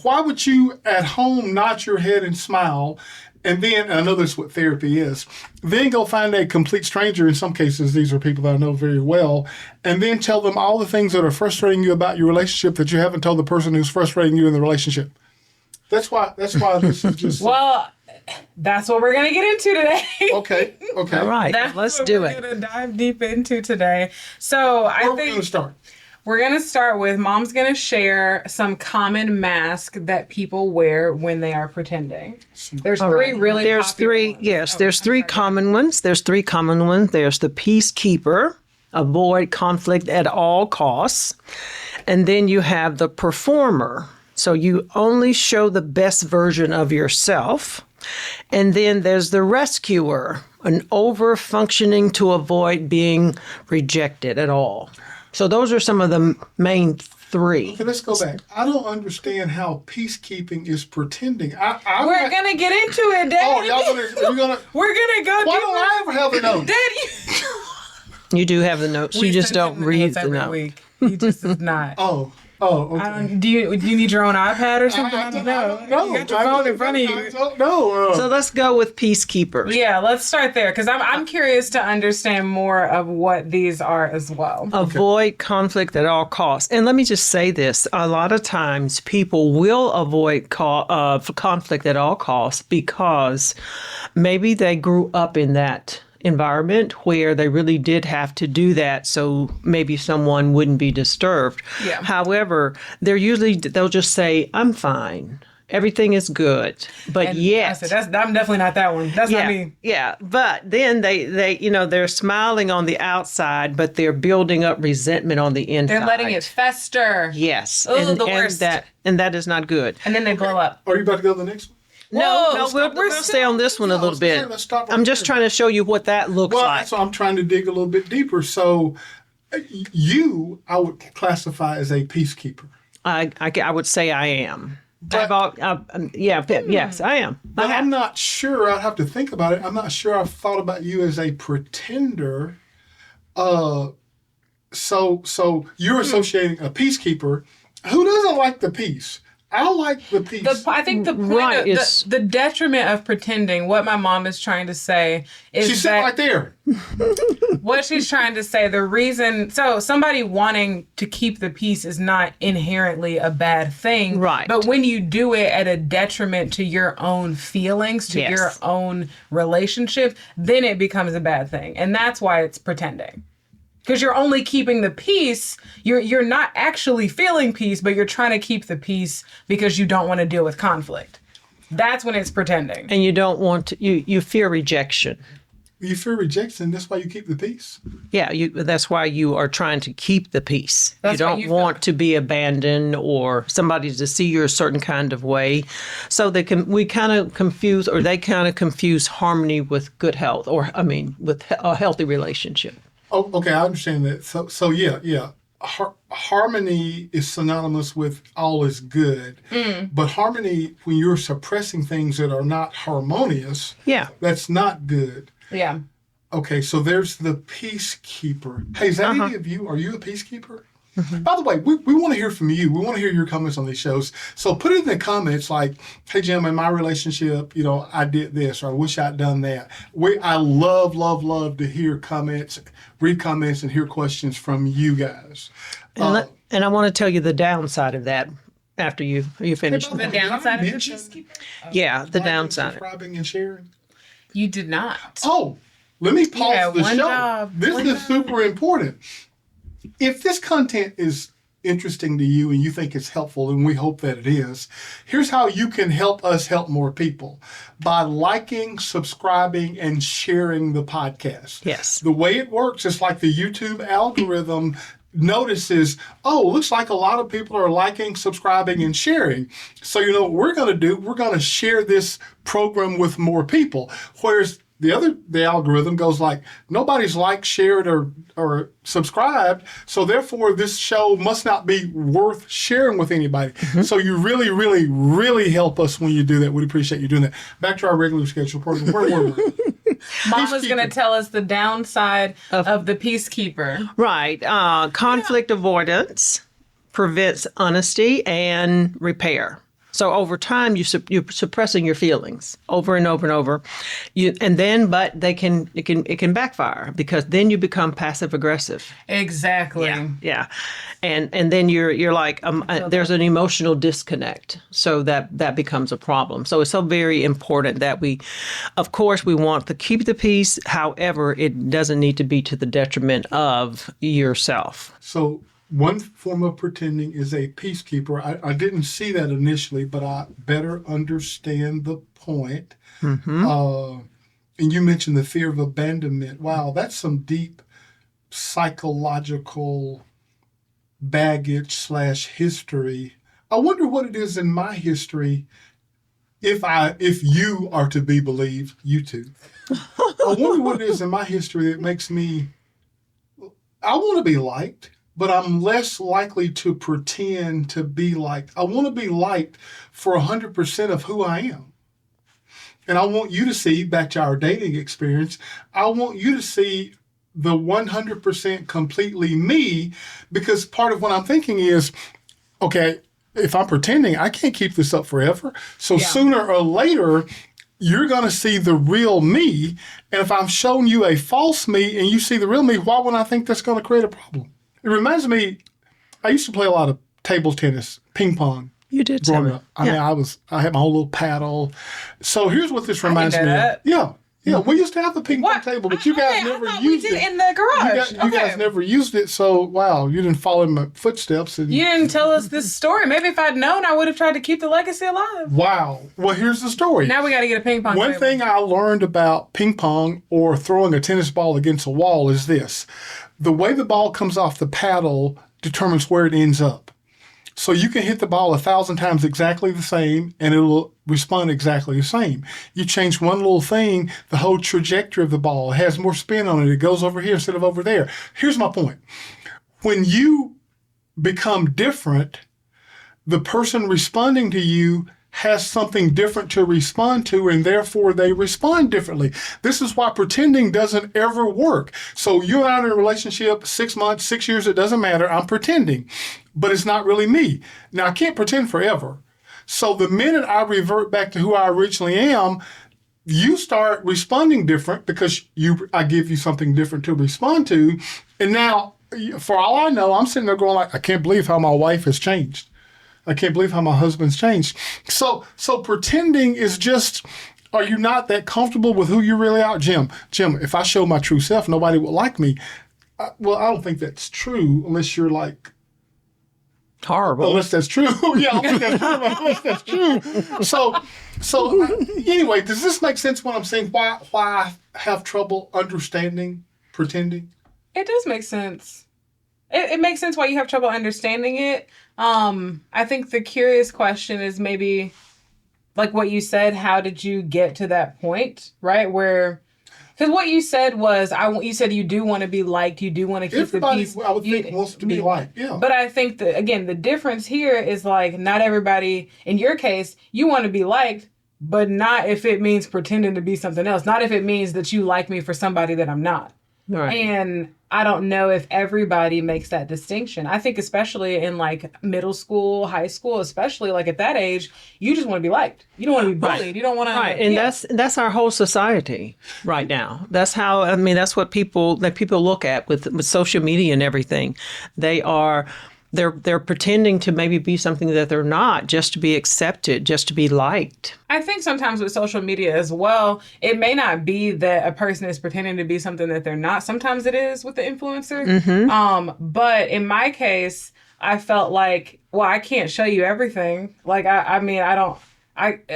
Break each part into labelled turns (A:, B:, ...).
A: why would you at home nod your head and smile, and then, I know that's what therapy is, then go find a complete stranger, in some cases these are people that I know very well, and then tell them all the things that are frustrating you about your relationship that you haven't told the person who's frustrating you in the relationship. That's why this is just...
B: Well, that's what we're going to get into today.
A: Okay.
C: All right, let's do it.
B: We're going to dive deep into today. So
A: Where are we going to start?
B: We're going to start with Mom's going to share some common masks that people wear when they are pretending. There's three really popular ones.
C: There's three common ones. There's the Peacekeeper, avoid conflict at all costs. And then you have the performer. So you only show the best version of yourself. And then there's the rescuer, an over-functioning to avoid being rejected at all. So those are some of the main three.
A: Okay, let's go back. I don't understand how peacekeeping is pretending.
B: We're going to get into it, Daddy.
A: Oh, you're going to...
B: We're going to go...
A: Why don't I ever have the notes?
B: Daddy!
C: You do have the notes. You just don't read the notes.
B: Week. He just is not.
A: Oh, okay.
B: Do you need your own iPad or something?
A: I don't
B: know. You got your phone in front of you.
A: I don't know.
C: So let's go with Peacekeeper.
B: Yeah, let's start there because I'm curious to understand more of what these are as well.
C: Avoid conflict at all costs. And let me just say this. A lot of times people will avoid conflict at all costs because maybe they grew up in that environment where they really did have to do that, so maybe someone wouldn't be disturbed.
B: Yeah.
C: However, they'll just say, "I'm fine. Everything is good." But
B: and
C: yet,
B: I'm definitely not that one. That's not me.
C: Yeah. But then they they're smiling on the outside, but they're building up resentment on the inside.
B: They're letting it fester.
C: Yes.
B: Oh, the worst.
C: And that is not good.
B: And then they blow up.
A: Are you about to go to the next one?
C: No, we'll stay on this one a little bit. I'm just trying to show you what that looks like.
A: So I'm trying to dig a little bit deeper. So I would classify as a peacekeeper.
C: I would say I am. Yes, I am.
A: But I'm not sure. I'd have to think about it. I'm not sure I've thought about you as a pretender. So you're associating a peacekeeper. Who doesn't like the peace? I like the peace.
B: I think the point of the detriment of pretending, what my mom is trying to say is
A: she's sitting right there.
B: What she's trying to say, the reason, so somebody wanting to keep the peace is not inherently a bad thing.
C: Right.
B: But when you do it at a detriment to your own feelings, to your own relationship, then it becomes a bad thing. And that's why it's pretending. Because you're only keeping the peace. You're not actually feeling peace, but you're trying to keep the peace because you don't want to deal with conflict. That's when it's pretending.
C: And you don't want to, you fear rejection.
A: You fear rejection, that's why you keep the peace?
C: Yeah, that's why you are trying to keep the peace.
B: That's
C: you don't want to be abandoned or somebody to see you a certain kind of way. So they kind of confuse harmony with good health, with a healthy relationship.
A: Oh, okay, I understand that. So yeah. Harmony is synonymous with all is good. But harmony, when you're suppressing things that are not harmonious, that's not good.
B: Yeah.
A: Okay, so there's the peacekeeper. Hey, is that any of you? Are you a peacekeeper? By the way, we want to hear from you. We want to hear your comments on these shows. So put it in the comments like, hey, Jim, in my relationship, I did this, or I wish I'd done that. I love to hear comments, read comments, and hear questions from you guys.
C: And I want to tell you the downside of that after you finish.
B: The downside of the peacekeeper?
C: Yeah, the downside.
A: Subscribing and sharing?
B: You did not.
A: Oh, let me pause the show.
B: Job.
A: This is super important. If this content is interesting to you and you think it's helpful, and we hope that it is, here's how you can help us help more people. By liking, subscribing, and sharing the podcast.
C: Yes.
A: The way it works is like the YouTube algorithm notices, looks like a lot of people are liking, subscribing, and sharing. So you know what we're going to do? We're going to share this program with more people. Whereas the algorithm goes like, nobody's liked, shared, or subscribed, so therefore this show must not be worth sharing with anybody. So you really, really, really help us when you do that. We'd appreciate you doing that. Back to our regular schedule program. Where were we?
B: Mama's going to tell us the downside of the peacekeeper.
C: Right. Conflict avoidance prevents honesty and repair. So over time, you're suppressing your feelings over and over and over, but it can backfire because then you become passive aggressive.
B: Exactly.
C: Yeah, and then you're like there's an emotional disconnect, so that becomes a problem. So it's so very important that of course, we want to keep the peace. However, it doesn't need to be to the detriment of yourself.
A: So one form of pretending is a peacekeeper. I didn't see that initially, but I better understand the point.
C: Mm-hmm.
A: And you mentioned the fear of abandonment. Wow, that's some deep psychological baggage / history. I wonder what it is in my history, if you are to be believed, you two. I wonder what it is in my history that makes me, I want to be liked, but I'm less likely to pretend to be liked. I want to be liked for 100% of who I am. And I want you to see, back to our dating experience, I want you to see the 100% completely me, because part of what I'm thinking is, okay, if I'm pretending, I can't keep this up forever. So sooner or later, you're going to see the real me. And if I'm showing you a false me and you see the real me, why would I think that's going to create a problem? It reminds me, I used to play a lot of table tennis, ping pong.
C: You did
A: growing up. I mean, I had my whole little paddle. So here's what this reminds me of. Yeah, we used to have the ping pong table, but you guys never used it.
B: We did in the garage.
A: You guys never used it, so wow, you didn't follow in my footsteps. And
B: you didn't tell us this story. Maybe if I'd known, I would have tried to keep the legacy alive.
A: Wow. Well, here's the story.
B: Now we got to get a ping pong
A: One
B: table.
A: thing I learned about ping pong or throwing a tennis ball against a wall is this. The way the ball comes off the paddle determines where it ends up. So you can hit the ball 1,000 times exactly the same, and it will respond exactly the same. You change one little thing, the whole trajectory of the ball has more spin on it. It goes over here instead of over there. Here's my point. When you become different, the person responding to you has something different to respond to, and therefore they respond differently. This is why pretending doesn't ever work. So you and I are in a relationship, 6 months, 6 years, it doesn't matter. I'm pretending, but it's not really me. Now, I can't pretend forever. So the minute I revert back to who I originally am, you start responding different because I give you something different to respond to. And now, for all I know, I'm sitting there going like, I can't believe how my wife has changed. I can't believe how my husband's changed. So pretending is just, are you not that comfortable with who you really are? Jim, if I show my true self, nobody will like me. Well, I don't think that's true unless you're like,
C: horrible.
A: Unless that's true. Yeah, I don't think that's true. Unless that's true. So anyway, does this make sense when I'm saying why I have trouble understanding pretending?
B: It does make sense. It makes sense why you have trouble understanding it. I think the curious question is maybe like what you said, how did you get to that point, right? Because what you said was, you said you do want to be liked, you do want to keep
A: everybody,
B: the peace.
A: I would think wants to be liked, yeah.
B: But I think that, again, the difference here is like not everybody, in your case, you want to be liked, but not if it means pretending to be something else. Not if it means that you like me for somebody that I'm not.
C: Right.
B: And I don't know if everybody makes that distinction. I think especially in like middle school, high school, especially like at that age, you just want to be liked. You don't want to be bullied.
C: Right.
B: You don't want to.
C: Right. And that's our whole society right now. That's how, that's what people look at with social media and everything. They're pretending to maybe be something that they're not, just to be accepted, just to be liked.
B: I think sometimes with social media as well, it may not be that a person is pretending to be something that they're not. Sometimes it is with the influencer. Mm-hmm. But in my case, I felt like, well, I can't show you everything. Like,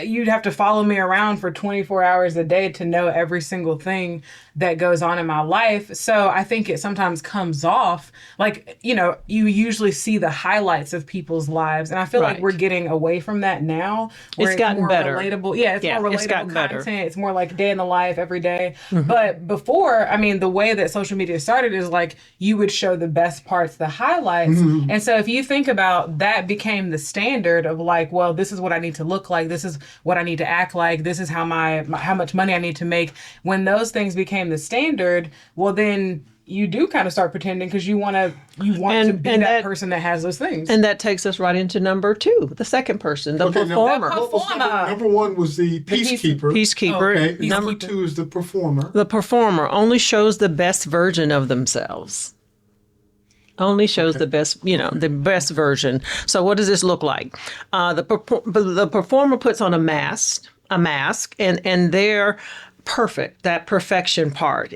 B: you'd have to follow me around for 24 hours a day to know every single thing that goes on in my life. So I think it sometimes comes off like, you usually see the highlights of people's lives. And I feel like we're getting away from that now.
C: It's gotten better.
B: Relatable. Yeah, it's more relatable
C: it's gotten
B: content.
C: Better.
B: It's more like day in the life every day. Mm-hmm. But before, the way that social media started is like you would show the best parts, the highlights. Mm-hmm. And so if you think about that became the standard of like, well, this is what I need to look like. This is what I need to act like. This is how how much money I need to make. When those things became the standard, well, then you do kind of start pretending because you want to be that person that has those things.
C: And that takes us right into number 2, the second person, the performer.
A: What was number 1 was the peacekeeper.
C: Peacekeeper.
A: Okay. Number 2 is the performer.
C: The performer only shows the best version of themselves. Only shows the best, the best version. So what does this look like? The performer puts on a mask, and they're perfect, that perfection part,